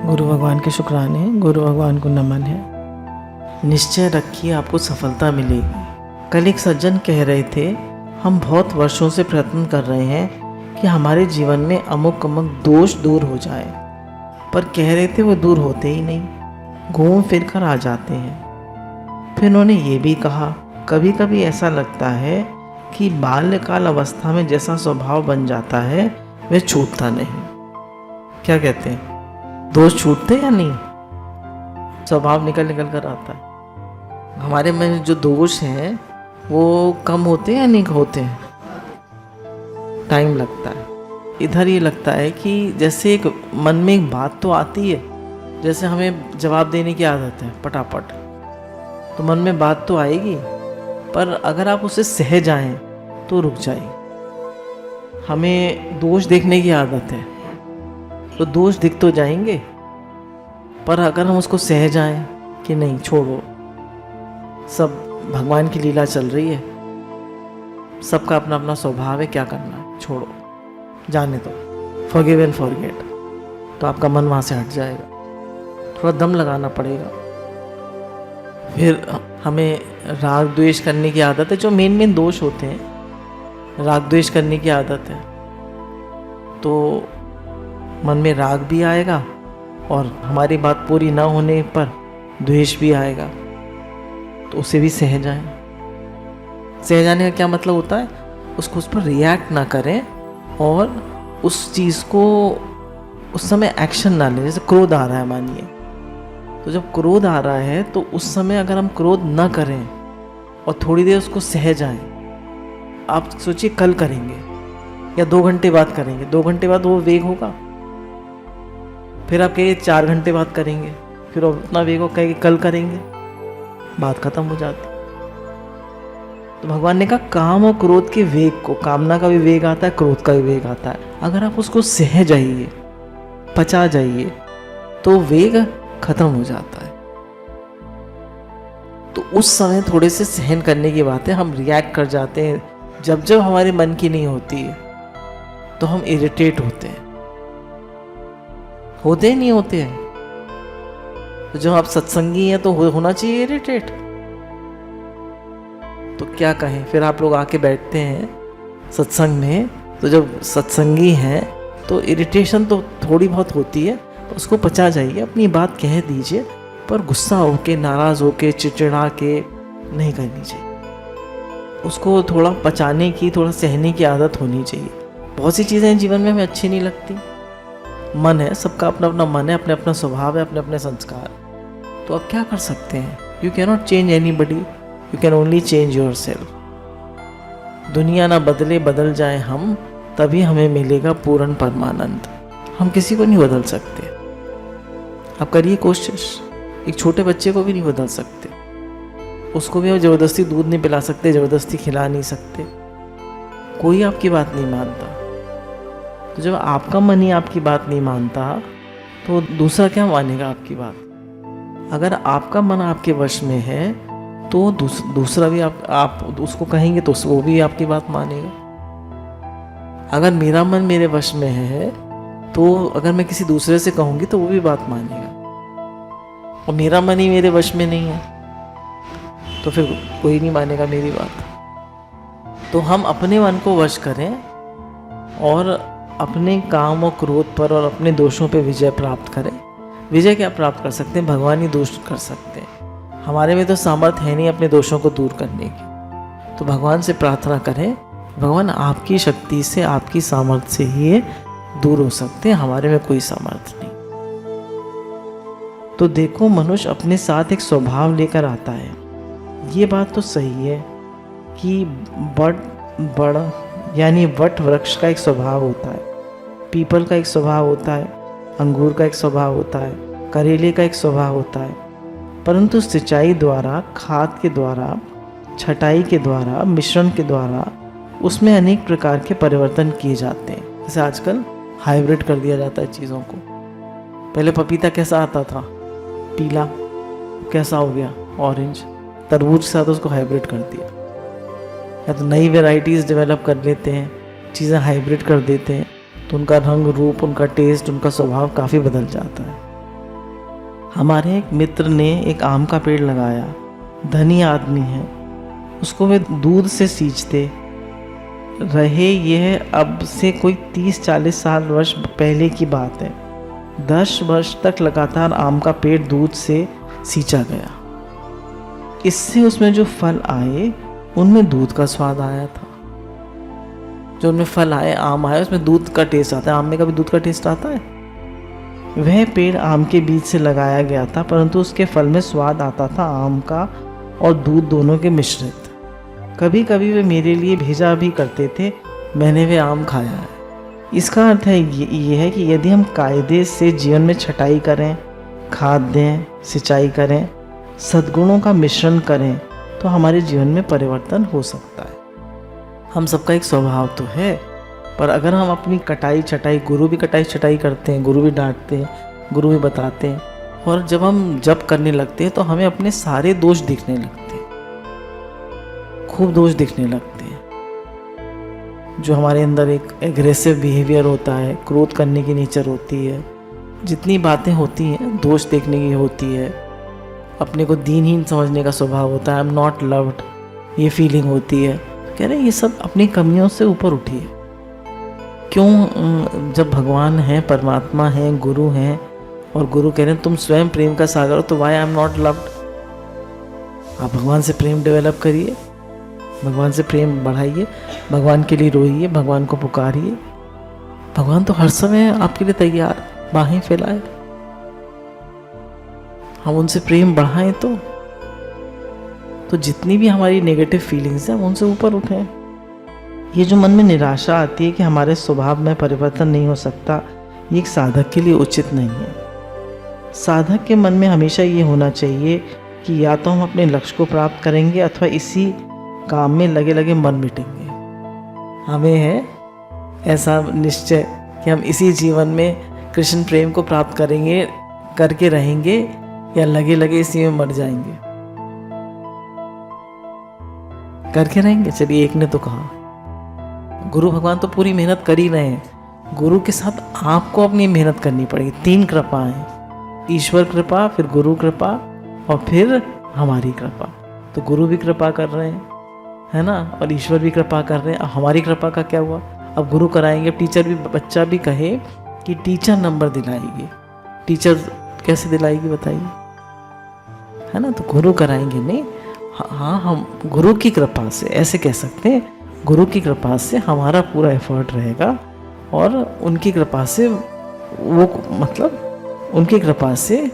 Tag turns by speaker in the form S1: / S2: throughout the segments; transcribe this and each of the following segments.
S1: गुरु भगवान के शुक्राने, गुरु भगवान को नमन है। निश्चय रखिए आपको सफलता मिलेगी। कल एक सज्जन कह रहे थे, हम बहुत वर्षों से प्रयत्न कर रहे हैं कि हमारे जीवन में अमुक अमुक दोष दूर हो जाए, पर कह रहे थे वो दूर होते ही नहीं, घूम फिर कर आ जाते हैं। फिर उन्होंने ये भी कहा, कभी कभी ऐसा लगता है कि बाल्यकाल अवस्था में जैसा स्वभाव बन जाता है वह छूटता नहीं। क्या कहते हैं, दोष छूटते या नहीं? स्वभाव निकल निकल कर आता है। हमारे में जो दोष हैं वो कम होते हैं या नहीं होते हैं? टाइम लगता है। इधर ये लगता है कि जैसे एक मन में एक बात तो आती है, जैसे हमें जवाब देने की आदत है फटाफट, तो मन में बात तो आएगी, पर अगर आप उसे सह जाएं तो रुक जाए। हमें दोष देखने की आदत है, तो दोष दिख तो जाएंगे, पर अगर हम उसको सह जाएं कि नहीं छोड़ो, सब भगवान की लीला चल रही है, सबका अपना अपना स्वभाव है, क्या करना है, छोड़ो, जाने दो, फॉरगिव एंड फॉरगेट, तो आपका मन वहाँ से हट जाएगा। थोड़ा दम लगाना पड़ेगा। फिर हमें राग द्वेष करने की आदत है, जो मेन दोष होते हैं, राग द्वेष करने की आदत है, तो मन में राग भी आएगा और हमारी बात पूरी ना होने पर द्वेष भी आएगा, तो उसे भी सह जाएं। सह जाने का क्या मतलब होता है? उसको उस पर रिएक्ट ना करें और उस चीज़ को उस समय एक्शन ना लें। जैसे क्रोध आ रहा है मानिए, तो जब क्रोध आ रहा है तो उस समय अगर हम क्रोध ना करें और थोड़ी देर उसको सह जाएं, आप सोचिए कल करेंगे या 2 घंटे बाद करेंगे, 2 घंटे बाद वो वेग होगा, फिर आप कहिए 4 घंटे बाद करेंगे, फिर उतना वेग हो कहेंगे कल करेंगे, बात खत्म हो जाती। तो भगवान ने कहा काम और क्रोध के वेग को, कामना का भी वेग आता है, क्रोध का भी वेग आता है, अगर आप उसको सह जाइए, पचा जाइए, तो वेग खत्म हो जाता है। तो उस समय थोड़े से सहन करने की बात है, हम रिएक्ट कर जाते हैं। जब जब हमारे मन की नहीं होती है तो हम इरिटेट होते हैं, होते ही नहीं होते हैं। तो जब आप सत्संगी हैं तो होना चाहिए इरिटेट। तो क्या कहें, फिर आप लोग आके बैठते हैं सत्संग में, तो जब सत्संगी हैं तो इरिटेशन तो थोड़ी बहुत होती है, उसको पचा जाइए, अपनी बात कह दीजिए, पर गुस्सा होके, नाराज़ होके, चिड़चिड़ा के नहीं करनी चाहिए। उसको थोड़ा पचाने की, थोड़ा सहने की आदत होनी चाहिए। बहुत सी चीज़ें जीवन में हमें अच्छी नहीं लगती, मन है, सबका अपना अपना मन है, अपने अपना स्वभाव है, अपने अपने संस्कार, तो आप क्या कर सकते हैं? You can not change anybody, you can only change your self. दुनिया ना बदले, बदल जाए हम, तभी हमें मिलेगा पूर्ण परमानंद। हम किसी को नहीं बदल सकते। आप करिए कोशिश, एक छोटे बच्चे को भी नहीं बदल सकते, उसको भी आप ज़बरदस्ती दूध नहीं पिला सकते, ज़बरदस्ती खिला नहीं सकते, कोई आपकी बात नहीं मानता। तो जब आपका मन ही आपकी बात नहीं मानता तो दूसरा क्या मानेगा आपकी बात? अगर आपका मन आपके वश में है तो दूसरा भी आप उसको कहेंगे तो वो भी आपकी बात मानेगा। अगर मेरा मन मेरे वश में है तो अगर मैं किसी दूसरे से कहूँगी तो वो भी बात मानेगा, और मेरा मन ही मेरे वश में नहीं है तो फिर कोई नहीं मानेगा मेरी बात। तो हम अपने मन को वश करें और अपने काम और क्रोध पर और अपने दोषों पे विजय प्राप्त करें। विजय क्या प्राप्त कर सकते हैं? भगवान ही दोष कर सकते हैं। हमारे में तो सामर्थ्य है नहीं अपने दोषों को दूर करने की। तो भगवान से प्रार्थना करें, भगवान आपकी शक्ति से, आपकी सामर्थ्य से ही ये दूर हो सकते हैं, हमारे में कोई सामर्थ्य नहीं। तो देखो, मनुष्य अपने साथ एक स्वभाव लेकर आता है। ये बात तो सही है कि बड़ यानी वट वृक्ष का एक स्वभाव होता है, पीपल का एक स्वभाव होता है, अंगूर का एक स्वभाव होता है, करेले का एक स्वभाव होता है, परंतु सिंचाई द्वारा, खाद के द्वारा, छटाई के द्वारा, मिश्रण के द्वारा उसमें अनेक प्रकार के परिवर्तन किए जाते हैं। जैसे आजकल हाइब्रिड कर दिया जाता है चीज़ों को। पहले पपीता कैसा आता था? पीला, कैसा हो गया? ऑरेंज। तरबूज के साथ उसको हाइब्रिड कर दिया, या तो नई वेराइटीज़ डेवलप कर लेते हैं, चीज़ें हाइब्रिड कर देते हैं, तो उनका रंग रूप, उनका टेस्ट, उनका स्वभाव काफ़ी बदल जाता है। हमारे एक मित्र ने एक आम का पेड़ लगाया, धनी आदमी है, उसको वे दूध से सींचते रहे। यह अब से कोई 30-40 वर्ष पहले की बात है। 10 वर्ष तक लगातार आम का पेड़ दूध से सींचा गया। इससे उसमें जो फल आए उनमें दूध का स्वाद आया था। जो उनमें फल आए, आम आए, उसमें दूध का टेस्ट आता है। आम में कभी दूध का टेस्ट आता है? वह पेड़ आम के बीज से लगाया गया था, परंतु उसके फल में स्वाद आता था आम का और दूध दोनों के मिश्रित। कभी कभी वे मेरे लिए भेजा भी करते थे, मैंने वे आम खाया है। इसका अर्थ है ये है कि यदि हम कायदे से जीवन में छटाई करें, खाद दें, सिंचाई करें, सद्गुणों का मिश्रण करें, तो हमारे जीवन में परिवर्तन हो सकता है। हम सबका एक स्वभाव तो है, पर अगर हम अपनी कटाई छटाई, गुरु भी कटाई छटाई करते हैं, गुरु भी डांटते हैं, गुरु भी बताते हैं, और जब हम जप करने लगते हैं तो हमें अपने सारे दोष दिखने लगते हैं, खूब दोष दिखने लगते हैं। जो हमारे अंदर एक एग्रेसिव बिहेवियर होता है, क्रोध करने की नेचर होती है, जितनी बातें होती हैं दोष देखने की होती है, अपने को दीनहीन समझने का स्वभाव होता है, आई एम नॉट लव्ड, ये फीलिंग होती है। कह रहे ये सब अपनी कमियों से ऊपर उठिए। क्यों? जब भगवान है, परमात्मा है, गुरु हैं, और गुरु कह रहे हैं तुम स्वयं प्रेम का सागर हो, तो why I am not loved. आप भगवान से प्रेम डेवलप करिए, भगवान से प्रेम बढ़ाइए, भगवान के लिए रोइए, भगवान को पुकारिए। भगवान तो हर समय आपके लिए तैयार, बाहें फैलाए। हम उनसे प्रेम बढ़ाएं तो जितनी भी हमारी नेगेटिव फीलिंग्स हैं हम उनसे ऊपर उठें। ये जो मन में निराशा आती है कि हमारे स्वभाव में परिवर्तन नहीं हो सकता, ये एक साधक के लिए उचित नहीं है। साधक के मन में हमेशा ये होना चाहिए कि या तो हम अपने लक्ष्य को प्राप्त करेंगे अथवा इसी काम में लगे लगे मन मिटेंगे। हमें है ऐसा निश्चय कि हम इसी जीवन में कृष्ण प्रेम को प्राप्त करेंगे, करके रहेंगे, या लगे लगे इसी में मर जाएंगे। करके रहेंगे। चलिए, एक ने तो कहा, गुरु भगवान तो पूरी मेहनत कर ही रहे हैं। गुरु के साथ आपको अपनी मेहनत करनी पड़ेगी। 3 कृपाएं, ईश्वर कृपा, फिर गुरु कृपा, और फिर हमारी कृपा। तो गुरु भी कृपा कर रहे हैं, है ना, और ईश्वर भी कृपा कर रहे हैं। अब हमारी कृपा का क्या हुआ? अब गुरु कराएंगे। टीचर भी, बच्चा भी कहे कि टीचर नंबर दिलाएगी, टीचर कैसे दिलाएगी बताइए, है ना। तो गुरु कराएंगे नहीं, हाँ, हम गुरु की कृपा से, ऐसे कह सकते हैं, गुरु की कृपा से हमारा पूरा एफर्ट रहेगा, और उनकी कृपा से वो, मतलब उनकी कृपा से,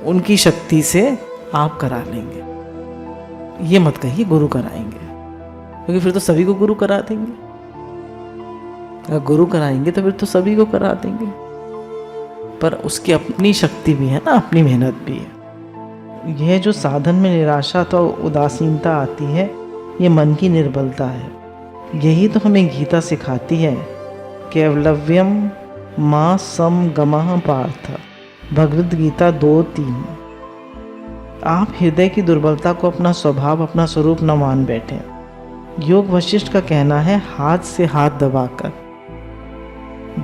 S1: उनकी शक्ति से आप करा लेंगे। ये मत कहिए गुरु कराएंगे, क्योंकि फिर तो सभी को गुरु करा देंगे। अगर गुरु कराएंगे तो फिर तो सभी को करा देंगे, पर उसकी अपनी शक्ति भी है ना, अपनी मेहनत भी है। यह जो साधन में निराशा तो उदासीनता आती है, ये मन की निर्बलता है। यही तो हमें गीता सिखाती है, केवलव्यम मां सम गमः पार्थ, भगवद गीता 2:3। आप हृदय की दुर्बलता को अपना स्वभाव, अपना स्वरूप न मान बैठे। योग वशिष्ठ का कहना है, हाथ से हाथ दबाकर,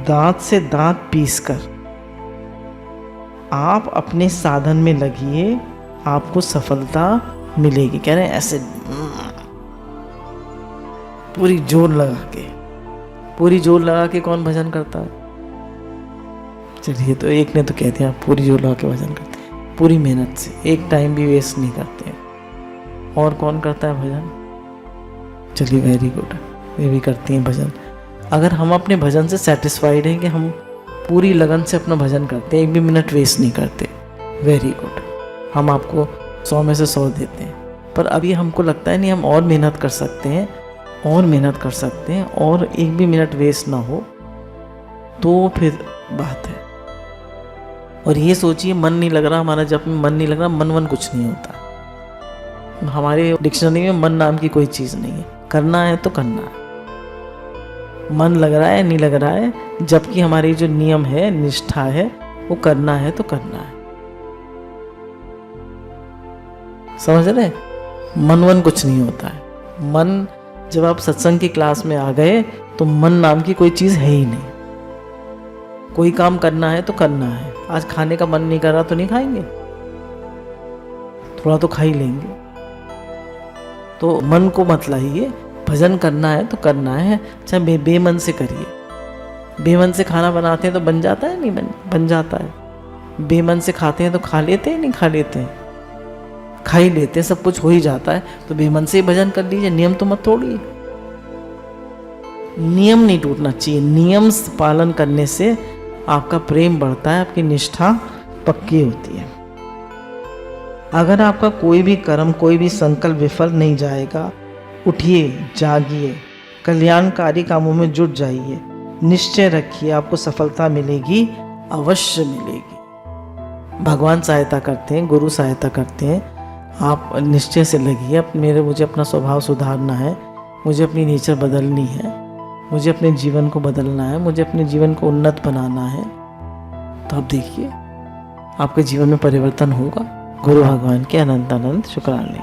S1: दांत से दांत पीसकर आप अपने साधन में लगिए, आपको सफलता मिलेगी। कह रहे हैं ऐसे पूरी जोर लगा के कौन भजन करता है? चलिए, तो एक ने तो कह दिया पूरी जोर लगा के भजन करते हैं, पूरी मेहनत से, एक टाइम भी वेस्ट नहीं करते हैं। और कौन करता है भजन? चलिए, वेरी गुड, ये भी करती हैं भजन। अगर हम अपने भजन से सेटिस्फाइड हैं कि हम पूरी लगन से अपना भजन करते हैं, एक भी मिनट वेस्ट नहीं करते, वेरी गुड, हम आपको 100 में से 100 देते हैं। पर अभी हमको लगता है नहीं, हम और मेहनत कर सकते हैं, और एक भी मिनट वेस्ट ना हो, तो फिर बात है। और ये सोचिए, मन नहीं लग रहा, हमारा जब मन नहीं लग रहा, मन कुछ नहीं होता। हमारे डिक्शनरी में मन नाम की कोई चीज़ नहीं है। करना है तो करना है, मन लग रहा है नहीं लग रहा है, जबकि हमारी जो नियम है, निष्ठा है, वो करना है तो करना है। समझ रहे? मन कुछ नहीं होता है। मन, जब आप सत्संग की क्लास में आ गए तो मन नाम की कोई चीज़ है ही नहीं, कोई काम करना है तो करना है। आज खाने का मन नहीं कर रहा तो नहीं खाएंगे, थोड़ा तो खा ही लेंगे। तो मन को मत लाइए, भजन करना है तो करना है, चाहे बेमन से करिए। बेमन से खाना बनाते हैं तो बन जाता है, नहीं बन जाता है। बेमन से खाते हैं तो खा लेते हैं, नहीं खा लेते हैं, खा ही लेते हैं, सब कुछ हो ही जाता है। तो बेमन से ही भजन कर लीजिए, नियम तो मत तोड़िए। नियम नहीं टूटना चाहिए, नियम पालन करने से आपका प्रेम बढ़ता है, आपकी निष्ठा पक्की होती है। अगर आपका कोई भी कर्म, कोई भी संकल्प विफल नहीं जाएगा, उठिए, जागिए, कल्याणकारी कामों में जुट जाइए, निश्चय रखिए, आपको सफलता मिलेगी, अवश्य मिलेगी। भगवान सहायता करते हैं, गुरु सहायता करते हैं। आप निश्चय से लगिए, मुझे अपना स्वभाव सुधारना है, मुझे अपनी नेचर बदलनी है, मुझे अपने जीवन को बदलना है, मुझे अपने जीवन को उन्नत बनाना है। तो आप देखिए आपके जीवन में परिवर्तन होगा। गुरु भगवान के अनंत अनंत शुक्राने।